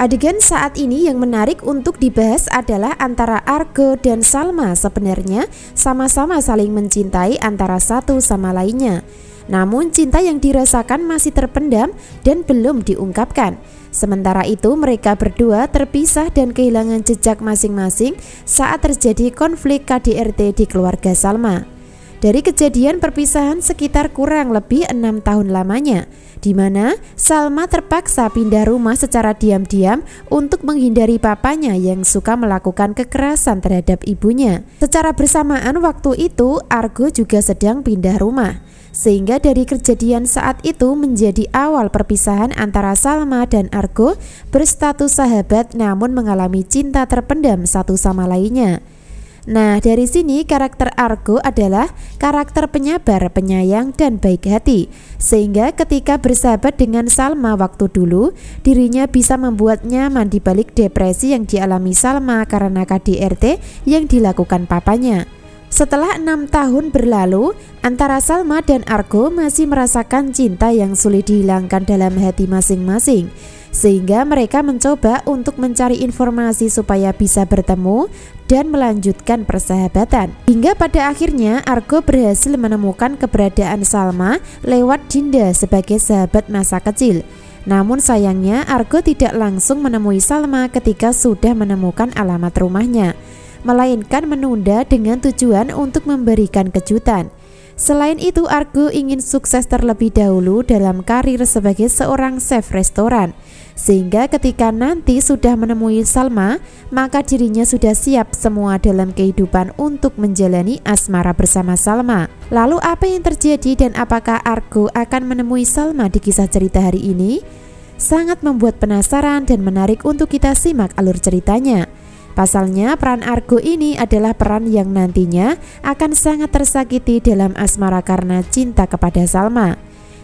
Adegan saat ini yang menarik untuk dibahas adalah antara Argo dan Salma sebenarnya sama-sama saling mencintai antara satu sama lainnya. Namun cinta yang dirasakan masih terpendam dan belum diungkapkan. Sementara itu mereka berdua terpisah dan kehilangan jejak masing-masing saat terjadi konflik KDRT di keluarga Salma. Dari kejadian perpisahan sekitar kurang lebih 6 tahun lamanya, di mana Salma terpaksa pindah rumah secara diam-diam untuk menghindari papanya yang suka melakukan kekerasan terhadap ibunya. Secara bersamaan waktu itu Argo juga sedang pindah rumah, sehingga dari kejadian saat itu menjadi awal perpisahan antara Salma dan Argo berstatus sahabat namun mengalami cinta terpendam satu sama lainnya. Nah, dari sini karakter Argo adalah karakter penyabar, penyayang, dan baik hati. Sehingga ketika bersahabat dengan Salma waktu dulu, dirinya bisa membuat nyaman di balik depresi yang dialami Salma karena KDRT yang dilakukan papanya. Setelah 6 tahun berlalu, antara Salma dan Argo masih merasakan cinta yang sulit dihilangkan dalam hati masing-masing. Sehingga mereka mencoba untuk mencari informasi supaya bisa bertemu dan melanjutkan persahabatan. Hingga pada akhirnya Argo berhasil menemukan keberadaan Salma lewat Dinda sebagai sahabat masa kecil. Namun sayangnya Argo tidak langsung menemui Salma ketika sudah menemukan alamat rumahnya, melainkan menunda dengan tujuan untuk memberikan kejutan. Selain itu Argo ingin sukses terlebih dahulu dalam karir sebagai seorang chef restoran, sehingga ketika nanti sudah menemui Salma, maka dirinya sudah siap semua dalam kehidupan untuk menjalani asmara bersama Salma. Lalu apa yang terjadi dan apakah Argo akan menemui Salma di kisah cerita hari ini? Sangat membuat penasaran dan menarik untuk kita simak alur ceritanya. Pasalnya peran Argo ini adalah peran yang nantinya akan sangat tersakiti dalam asmara karena cinta kepada Salma.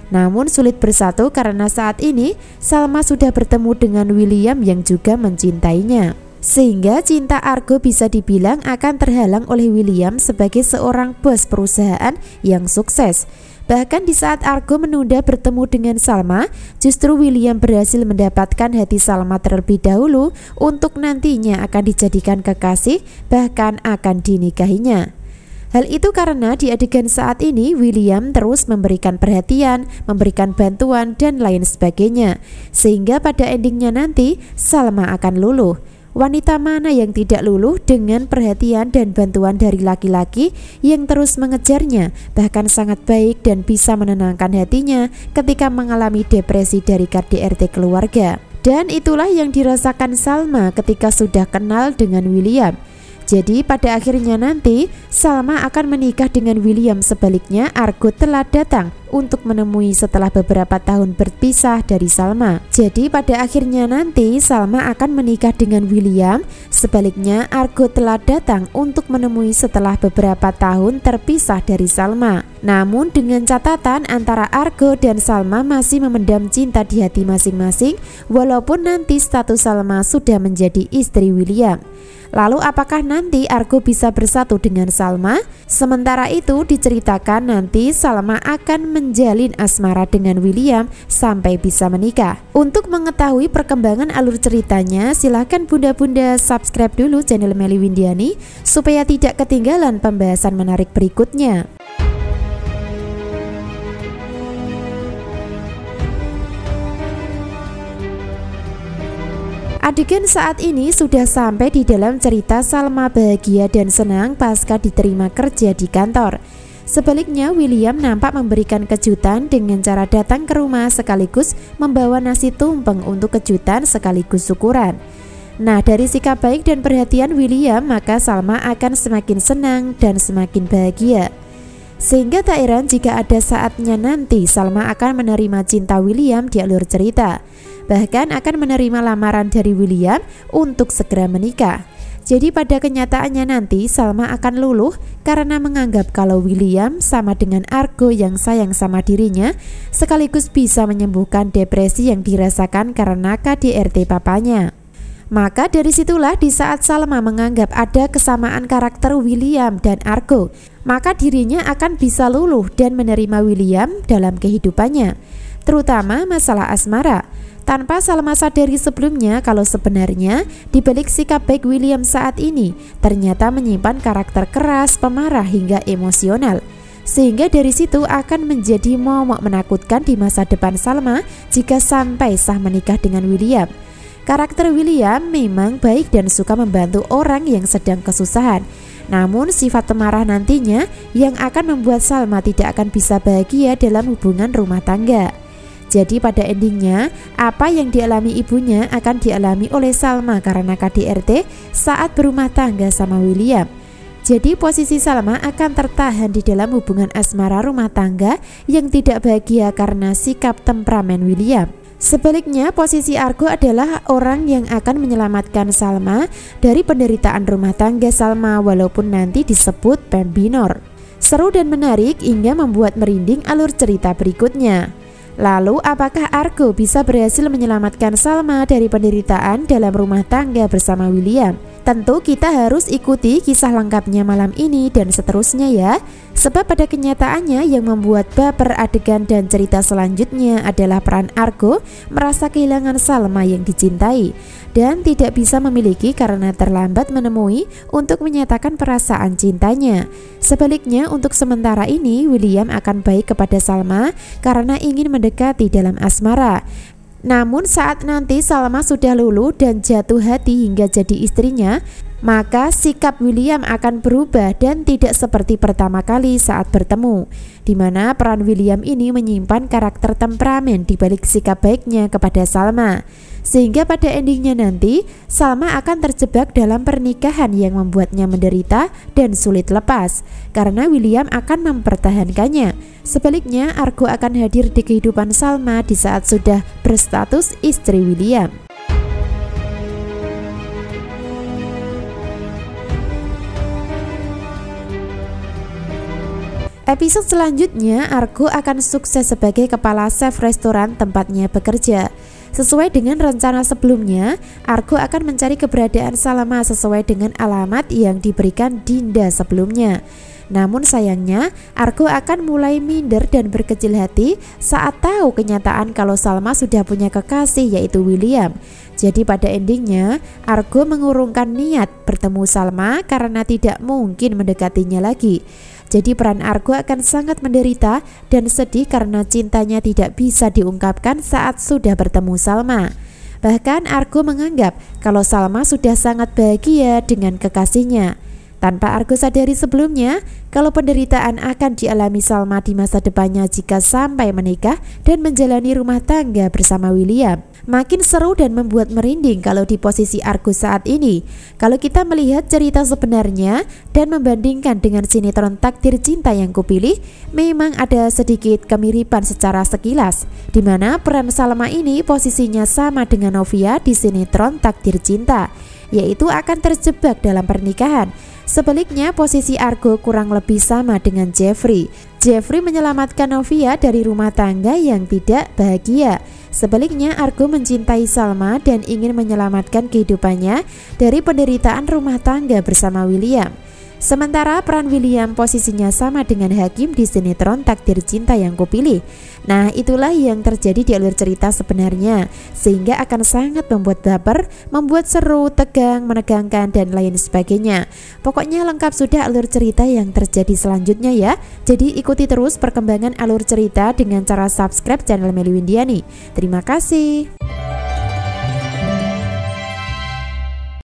Namun sulit bersatu karena saat ini Salma sudah bertemu dengan William yang juga mencintainya. Sehingga cinta Argo bisa dibilang akan terhalang oleh William sebagai seorang bos perusahaan yang sukses. Bahkan di saat Argo menunda bertemu dengan Salma, justru William berhasil mendapatkan hati Salma terlebih dahulu untuk nantinya akan dijadikan kekasih, bahkan akan dinikahinya. Hal itu karena di adegan saat ini William terus memberikan perhatian, memberikan bantuan dan lain sebagainya, sehingga pada endingnya nanti Salma akan luluh. Wanita mana yang tidak luluh dengan perhatian dan bantuan dari laki-laki yang terus mengejarnya, bahkan sangat baik dan bisa menenangkan hatinya ketika mengalami depresi dari KDRT keluarga. Dan itulah yang dirasakan Salma ketika sudah kenal dengan William. Jadi pada akhirnya nanti Salma akan menikah dengan William. Sebaliknya Argo telah datang untuk menemui setelah beberapa tahun berpisah dari Salma. Jadi pada akhirnya nanti Salma akan menikah dengan William. Sebaliknya Argo telah datang untuk menemui setelah beberapa tahun terpisah dari Salma. Namun dengan catatan antara Argo dan Salma masih memendam cinta di hati masing-masing, walaupun nanti status Salma sudah menjadi istri William. Lalu apakah nanti Argo bisa bersatu dengan Salma? Sementara itu diceritakan nanti Salma akan menjalin asmara dengan William sampai bisa menikah. Untuk mengetahui perkembangan alur ceritanya, silahkan bunda-bunda subscribe dulu channel Melly Windiani supaya tidak ketinggalan pembahasan menarik berikutnya. Adegan saat ini sudah sampai di dalam cerita Salma bahagia dan senang pasca diterima kerja di kantor. Sebaliknya William nampak memberikan kejutan dengan cara datang ke rumah sekaligus membawa nasi tumpeng untuk kejutan sekaligus syukuran. Nah, dari sikap baik dan perhatian William, maka Salma akan semakin senang dan semakin bahagia. Sehingga tak heran jika ada saatnya nanti Salma akan menerima cinta William di alur cerita. Bahkan akan menerima lamaran dari William untuk segera menikah. Jadi pada kenyataannya nanti Salma akan luluh karena menganggap kalau William sama dengan Argo yang sayang sama dirinya, sekaligus bisa menyembuhkan depresi yang dirasakan karena KDRT papanya. Maka dari situlah di saat Salma menganggap ada kesamaan karakter William dan Argo, maka dirinya akan bisa luluh dan menerima William dalam kehidupannya, terutama masalah asmara. tanpa Salma sadari sebelumnya kalau sebenarnya di balik sikap baik William saat ini ternyata menyimpan karakter keras, pemarah hingga emosional. Sehingga dari situ akan menjadi momok menakutkan di masa depan Salma jika sampai sah menikah dengan William. Karakter William memang baik dan suka membantu orang yang sedang kesusahan. Namun sifat pemarah nantinya yang akan membuat Salma tidak akan bisa bahagia dalam hubungan rumah tangga. Jadi pada endingnya, apa yang dialami ibunya akan dialami oleh Salma karena KDRT saat berumah tangga sama William. Jadi posisi Salma akan tertahan di dalam hubungan asmara rumah tangga yang tidak bahagia karena sikap temperamen William. Sebaliknya, posisi Argo adalah orang yang akan menyelamatkan Salma dari penderitaan rumah tangga Salma walaupun nanti disebut pembinor. Seru dan menarik hingga membuat merinding alur cerita berikutnya. Lalu apakah Argo bisa berhasil menyelamatkan Salma dari penderitaan dalam rumah tangga bersama William? Tentu kita harus ikuti kisah lengkapnya malam ini dan seterusnya ya. Sebab pada kenyataannya yang membuat baper adegan dan cerita selanjutnya adalah peran Argo merasa kehilangan Salma yang dicintai dan tidak bisa memiliki karena terlambat menemui untuk menyatakan perasaan cintanya. Sebaliknya untuk sementara ini William akan baik kepada Salma karena ingin mendekati dalam asmara. Namun saat nanti Salma sudah luluh dan jatuh hati hingga jadi istrinya, maka sikap William akan berubah dan tidak seperti pertama kali saat bertemu, di mana peran William ini menyimpan karakter temperamen di balik sikap baiknya kepada Salma. Sehingga pada endingnya nanti Salma akan terjebak dalam pernikahan yang membuatnya menderita dan sulit lepas karena William akan mempertahankannya. Sebaliknya Argo akan hadir di kehidupan Salma di saat sudah berstatus istri William. Episode selanjutnya Argo akan sukses sebagai kepala chef restoran tempatnya bekerja. Sesuai dengan rencana sebelumnya, Argo akan mencari keberadaan Salma sesuai dengan alamat yang diberikan Dinda sebelumnya. Namun sayangnya, Argo akan mulai minder dan berkecil hati saat tahu kenyataan kalau Salma sudah punya kekasih yaitu William. Jadi pada endingnya, Argo mengurungkan niat bertemu Salma karena tidak mungkin mendekatinya lagi. Jadi peran Argo akan sangat menderita dan sedih karena cintanya tidak bisa diungkapkan saat sudah bertemu Salma. Bahkan Argo menganggap kalau Salma sudah sangat bahagia dengan kekasihnya. Tanpa Argo sadari sebelumnya kalau penderitaan akan dialami Salma di masa depannya jika sampai menikah dan menjalani rumah tangga bersama William. Makin seru dan membuat merinding kalau di posisi Argo saat ini. Kalau kita melihat cerita sebenarnya dan membandingkan dengan sinetron Takdir Cinta yang kupilih, memang ada sedikit kemiripan secara sekilas, di mana peran Salma ini posisinya sama dengan Novia di sinetron Takdir Cinta, yaitu akan terjebak dalam pernikahan. Sebaliknya posisi Argo kurang lebih sama dengan Jeffrey. Jeffrey menyelamatkan Novia dari rumah tangga yang tidak bahagia. Sebaliknya Argo mencintai Salma dan ingin menyelamatkan kehidupannya dari penderitaan rumah tangga bersama William. Sementara peran William posisinya sama dengan Hakim di sinetron Takdir Cinta yang kupilih. Nah itulah yang terjadi di alur cerita sebenarnya, sehingga akan sangat membuat baper, membuat seru, tegang, menegangkan dan lain sebagainya. Pokoknya lengkap sudah alur cerita yang terjadi selanjutnya ya. Jadi ikuti terus perkembangan alur cerita dengan cara subscribe channel Melly Windiani. Terima kasih.